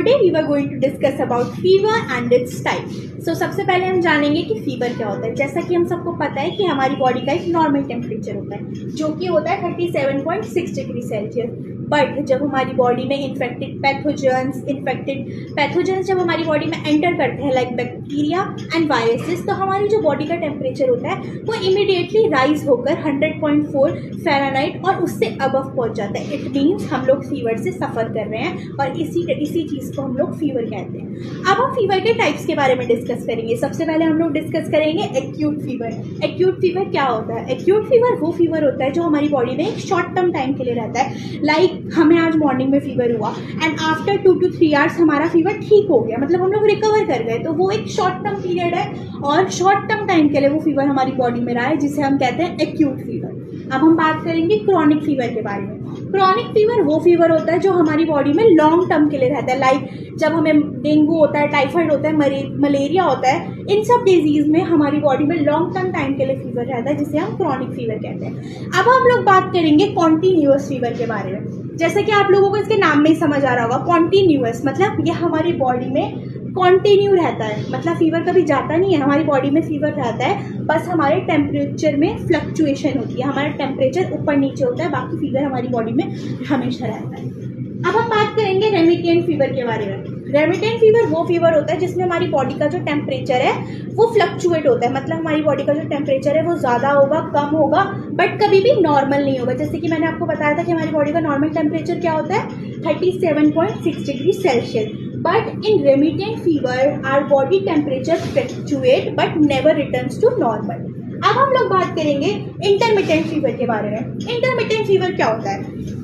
today we were going to discuss about fever and its type. So सबसे पहले हम जानेंगे कि फीवर क्या होता है। जैसा कि हम सबको पता है कि हमारी बॉडी का एक नॉर्मल टेम्परेचर होता है जो कि होता है 37.6 डिग्री सेल्सियस। बट जब हमारी बॉडी में इन्फेक्टेड पैथोजेंस जब हमारी बॉडी में एंटर करते हैं लाइक बैक्टीरिया एंड वायरसेस, तो हमारी जो बॉडी का टेम्परेचर होता है वो इमीडिएटली राइज होकर 100.4 फ़ारेनहाइट और उससे अबव पहुंच जाता है। इट मीन्स हम लोग फीवर से सफ़र कर रहे हैं और इसी चीज़ को हम लोग फीवर कहते हैं। अब हम फीवर के टाइप्स के बारे में डिस्कस करेंगे। सबसे पहले हम लोग डिस्कस करेंगे एक्यूट फीवर। एक्यूट फीवर क्या होता है? एक्यूट फीवर वो फीवर होता है जो हमारी बॉडी में एक शॉर्ट टर्म टाइम के लिए रहता है। लाइक हमें आज मॉर्निंग में फीवर हुआ एंड आफ्टर 2 to 3 आवर्स हमारा फीवर ठीक हो गया, मतलब हम लोग रिकवर कर गए, तो वो एक शॉर्ट टर्म पीरियड है और शॉर्ट टर्म टाइम के लिए वो फीवर हमारी बॉडी में रहा है, जिसे हम कहते हैं एक्यूट फीवर। अब हम बात करेंगे क्रॉनिक फीवर के बारे में। क्रॉनिक फीवर वो फीवर होता है जो हमारी बॉडी में लॉन्ग टर्म के लिए रहता है। लाइक जब हमें डेंगू होता है, टाइफाइड होता है, मलेरिया होता है, इन सब डिजीज़ में हमारी बॉडी में लॉन्ग टर्म टाइम के लिए फीवर रहता है, जिसे हम क्रॉनिक फीवर कहते हैं। अब हम लोग बात करेंगे कॉन्टिन्यूअस फीवर के बारे में। जैसे कि आप लोगों को इसके नाम में ही समझ आ रहा होगा, कॉन्टिन्यूअस मतलब ये हमारी बॉडी में कॉन्टिन्यू रहता है, मतलब फीवर कभी जाता नहीं है, हमारी बॉडी में फीवर रहता है, बस हमारे टेम्परेचर में फ्लक्चुएशन होती है, हमारा टेम्परेचर ऊपर नीचे होता है, बाकी फीवर हमारी बॉडी में हमेशा रहता है। अब हम बात करेंगे रेमिटेंट फीवर के बारे में। रेमिटेंट फीवर वो फीवर होता है जिसमें हमारी बॉडी का जो टेम्परेचर है वो फ्लक्चुएट होता है, मतलब हमारी बॉडी का जो टेम्परेचर है वो ज़्यादा होगा, कम होगा, बट कभी भी नॉर्मल नहीं होगा। जैसे कि मैंने आपको बताया था कि हमारी बॉडी का नॉर्मल टेम्परेचर क्या होता है, 37.6 degree Celsius. But in remittent fever our body temperature fluctuate but never returns to normal. अब हम लोग बात करेंगे इंटरमिटेंट फीवर के बारे में। इंटरमिटेंट फीवर क्या होता है?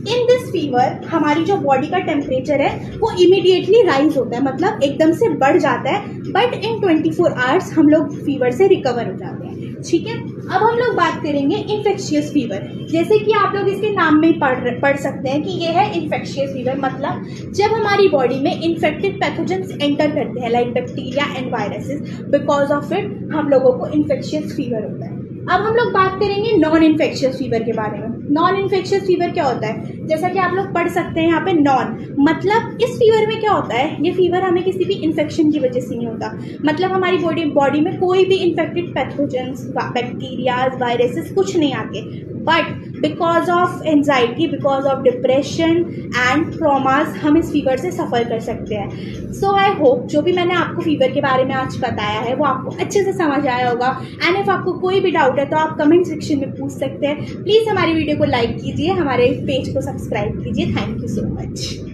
इन दिस फीवर हमारी जो बॉडी का टेम्परेचर है वो इमीडिएटली राइज होता है, मतलब एकदम से बढ़ जाता है, बट इन 24 आवर्स हम लोग फीवर से रिकवर हो जाते हैं। ठीक है, अब हम लोग बात करेंगे इन्फेक्शियस फीवर। जैसे कि आप लोग इसके नाम में पढ़ सकते हैं कि ये है इन्फेक्शियस फीवर, मतलब जब हमारी बॉडी में इन्फेक्टेड पैथोजेंस एंटर करते हैं like bacteria and viruses, because of it हम लोगों को इन्फेक्शियस फीवर होता है। अब हम लोग बात करेंगे नॉन इन्फेक्शियस फीवर के बारे में। नॉन इन्फेक्शियस फीवर क्या होता है? जैसा कि आप लोग पढ़ सकते हैं यहाँ पे नॉन, मतलब इस फीवर में क्या होता है, ये फीवर हमें किसी भी इन्फेक्शन की वजह से नहीं होता, मतलब हमारी बॉडी में कोई भी इन्फेक्टेड पैथोजेंस, बैक्टीरियाज, वायरसेस कुछ नहीं आते, but because of anxiety, because of depression and traumas हम इस फीवर से सफ़र कर सकते हैं। सो आई होप जो भी मैंने आपको फीवर के बारे में आज बताया है वो आपको अच्छे से समझ आया होगा। एंड इफ़ आपको कोई भी डाउट है तो आप कमेंट सेक्शन में पूछ सकते हैं। प्लीज़ हमारी वीडियो को लाइक कीजिए, हमारे पेज को सब्सक्राइब कीजिए। Thank you so much.